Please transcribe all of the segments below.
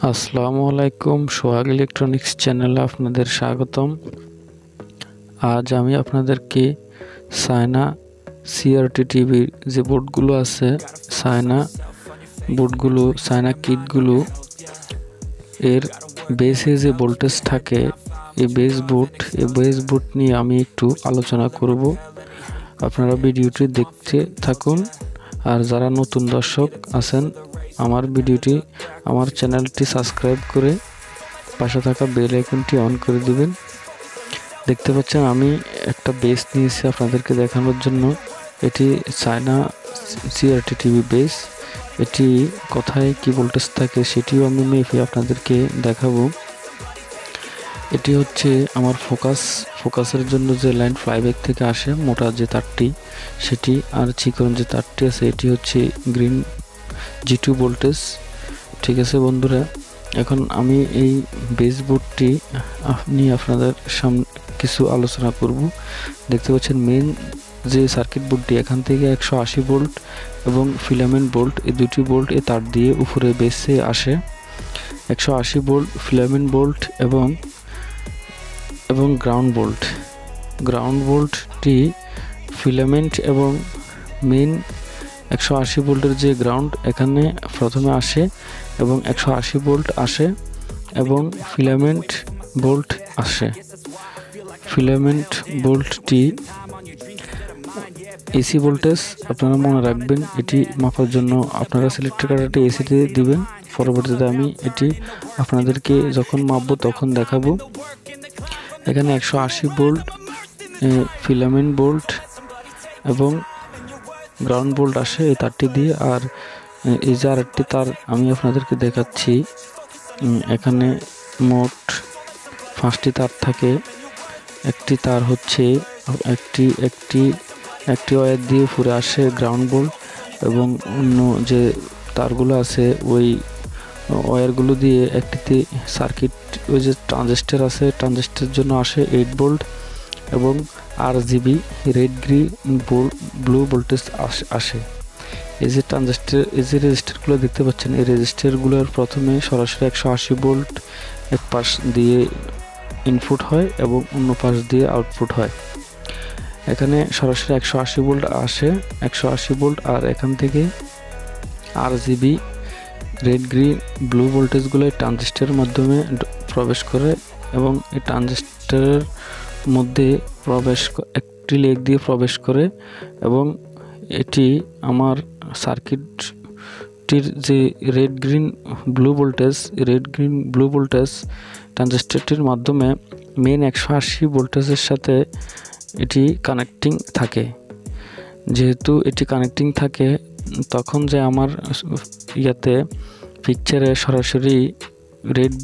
আসসালামু আলাইকুম, সোহাগ ইলেকট্রনিক্স চ্যানেলে আপনাদের স্বাগতম। আজ আমি আপনাদেরকে চায়না সিআরটি টিভির যে বোর্ডগুলো আছে, চায়না কিটগুলো এর বেসে যে ভোল্টেজ থাকে, এই বেস বোর্ড নিয়ে আমি একটু আলোচনা করব। আপনারা ভিডিওটি দেখতে থাকুন। আর যারা নতুন দর্শক আছেন, আমার চ্যানেলটি সাবস্ক্রাইব করে পাশে থাকা বেল আইকনটি অন করে দিবেন। দেখতে পাচ্ছেন আমি একটা বেস নিয়েছি আপনাদেরকে দেখানোর জন্য। এটি চায়না সিআরটি টিভি বেস। এটি কোথায় কি ভোল্টেজ থাকে সেটিও আমি মেপে আপনাদেরকে দেখাবো। এটি হচ্ছে আমার ফোকাসের জন্য যে লাইন ফ্লাইব্যাক থেকে আসে, মোটা যে তারটি সেটি, আর চিকন যে তারটি আছে এটি হচ্ছে গ্রিন G2 ভোল্টেজ। ঠিক আছে বন্ধুরা, এখন আমি এই বেস বোর্ডটি নিয়ে আপনাদের সামনে কিছু আলোচনা করব। দেখতে পাচ্ছেন মেন যে সার্কিট বোর্ডটি, এখান থেকে 180 ভোল্ট এবং ফিলামেন্ট বোল্ট, এই দুটি বোল্ট এই তার দিয়ে উপরে বেসে আসে। 180 ভোল্ট ফিলামেন্ট বোল্ট এবং গ্রাউন্ড বোল্টটি ফিলামেন্ট এবং মেন 180 ভোল্টের যে গ্রাউন্ড এখানে প্রথমে আসে এবং 180 ভোল্ট আসে এবং ফিলামেন্ট বোল্ট আসে। ফিলামেন্ট বোল্টটি এসি ভোল্টেজ, আপনারা মনে রাখবেন। এটি মাপার জন্য আপনারা সিলেক্টর কার্ডটি এসিতে দিবেন। পরবর্তীতে আমি এটি আপনাদেরকে যখন মাপবো তখন দেখাবো। এখানে 180 ভোল্ট ফিলামেন্ট বোল্ট এবং গ্রাউন্ড বোল্ট আসে এই তারটি দিয়ে। আর এই যে আরেকটি তার আমি আপনাদেরকে দেখাচ্ছি, এখানে মোট 5টি তার থাকে। একটি তার হচ্ছে একটি ওয়্যার দিয়ে ফুরে আসে গ্রাউন্ড বোল্ট, এবং অন্য যে তারগুলো আছে ওই ওয়্যারগুলো দিয়ে একটিতে সার্কিট, ওই যে ট্রানজিস্টর আছে, ট্রানজিস্টরের জন্য আসে 8 ভোল্ট এবং RGB red green blue voltage আসে। এই যে রেজিস্টারগুলো দেখতে পাচ্ছেন, এই রেজিস্টারগুলোর প্রথমে সরাসরি 180 ভোল্ট এক পাশ দিয়ে ইনপুট হয় এবং অন্য পাশ দিয়ে আউটপুট হয়। এখানে সরাসরি 180 ভোল্ট আসে, 180 ভোল্ট, আর এখান থেকে RGB রেড গ্রিন ব্লু ভোল্টেজগুলো ট্রানজিস্টরের মাধ্যমে প্রবেশ করে এবং এই ট্রানজিস্টরের মধ্যে একটি লেগ দিয়ে প্রবেশ করে এবং এটি আমার সার্কিটটির যে রেড গ্রিন ব্লু ভোল্টেজ ট্রানজিস্টরটির মাধ্যমে মেন 180 ভোল্টেজের সাথে এটি কানেক্টিং থাকে। যেহেতু এটি কানেক্টিং থাকে, তখন যে আমার পিকচারে সরাসরি রেড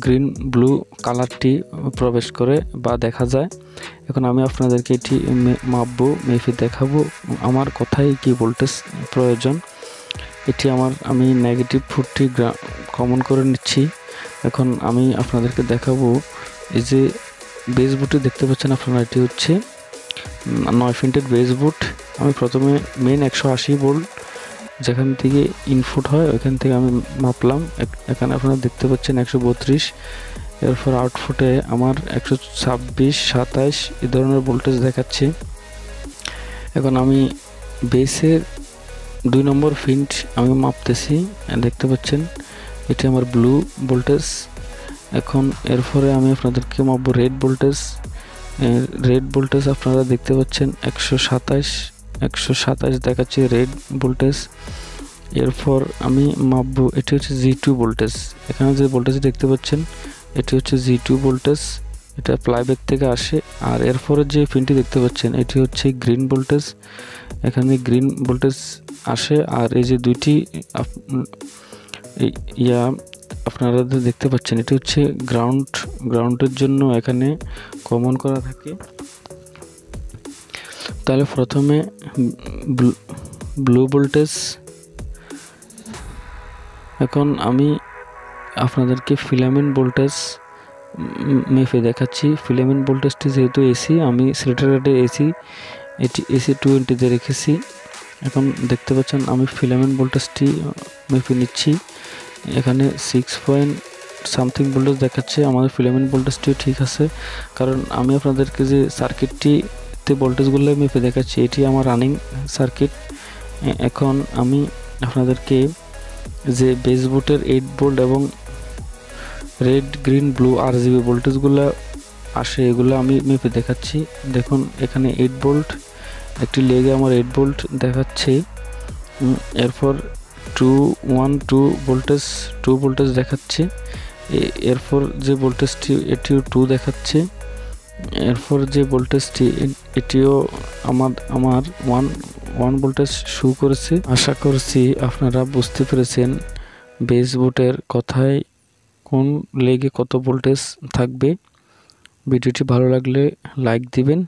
গ্রিন ব্লু কালারটি প্রবেশ করে বা দেখা যায়। এখন আমি আপনাদেরকে এটি মাপবো, মেপে দেখাবো আমার কোথায় কি ভোল্টেজ প্রয়োজন। এটি আমি নেগেটিভ 40 কমন করে নিচ্ছি। এখন আমি আপনাদেরকে দেখাবো এই যে বেস বোর্ডটি দেখতে পাচ্ছেন আপনারা, এটি হচ্ছে 9 ফিটের বেস বোর্ড। আমি প্রথমে মেন 180 ভোল্ট যেখান থেকে ইনপুট হয় ওইখান থেকে আমি মাপলাম। এখানে আপনারা দেখতে পাচ্ছেন 132, এরপর আউটপুটে আমার 126, 27 এই ধরনের ভোল্টেজ দেখাচ্ছে। এখন আমি বেসের 2 নম্বর ফিট আমি মাপতেছি, দেখতে পাচ্ছেন এটি আমার ব্লু ভোল্টেজ। এখন এরপরে আমি আপনাদেরকে মাপবো রেড ভোল্টেজ। আপনারা দেখতে পাচ্ছেন 127 দেখাচ্ছে রেড ভোল্টেজ। এরপর আমি মাপবো, এটি হচ্ছে G2 ভোল্টেজ। এখানে যে ভোল্টেজ দেখতে পাচ্ছেন এটি হচ্ছে G2 ভোল্টেজ, এটা প্লাইব্যাক থেকে আসে। আর এরপরে যে পিনটি দেখতে পাচ্ছেন এটি হচ্ছে গ্রিন ভোল্টেজ, এখানে গ্রিন ভোল্টেজ আসে। আর এই যে দুইটি আপনারা দেখতে পাচ্ছেন এটি হচ্ছে গ্রাউন্ডের জন্য এখানে কমন করা থাকে। তাহলে প্রথমে ব্লু ভোল্টেজ। এখন আমি আপনাদেরকে ফিলামেন্ট ভোল্টেজ মেপে দেখাচ্ছি। ফিলামেন্ট ভোল্টেজটি যেহেতু এসি, আমি সিলেক্টর কার্ডে এটি AC 20-তে রেখেছি। এখন দেখতে পাচ্ছেন আমি ফিলামেন্ট ভোল্টেজটি মেপে নিচ্ছি। এখানে 6 পয়েন্ট সামথিং ভোল্টেজ দেখাচ্ছে। আমাদের ফিলামেন্ট ভোল্টেজটিও ঠিক আছে, কারণ আমি আপনাদেরকে যে সার্কিটটিতে ভোল্টেজগুলো মেপে দেখাচ্ছি এটি আমার রানিং সার্কিট। এখন আমি আপনাদেরকে যে বেস বোর্ডের 8 ভোল্ট এবং রেড গ্রিন ব্লু RGB ভোল্টেজগুলো আসে এগুলো আমি মেপে দেখাচ্ছি। দেখুন এখানে 8 ভোল্ট, একটি লেগে আমার 8 ভোল্ট দেখাচ্ছে। এরপর 212 ভোল্টেজ 2 ভোল্টেজ দেখাচ্ছে। এরপর যে ভোল্টেজটি এটিও 2 দেখাচ্ছে। এরপর যে ভোল্টেজটি এটিও আমার 1 ভোল্টেজ শো করেছে। আশা করছি আপনারা বুঝতে পেরেছেন বেস বোর্ডের কথায় কোন লেগে কত ভোল্টেজ থাকবে। ভিডিওটি ভালো লাগলে লাইক দিবেন।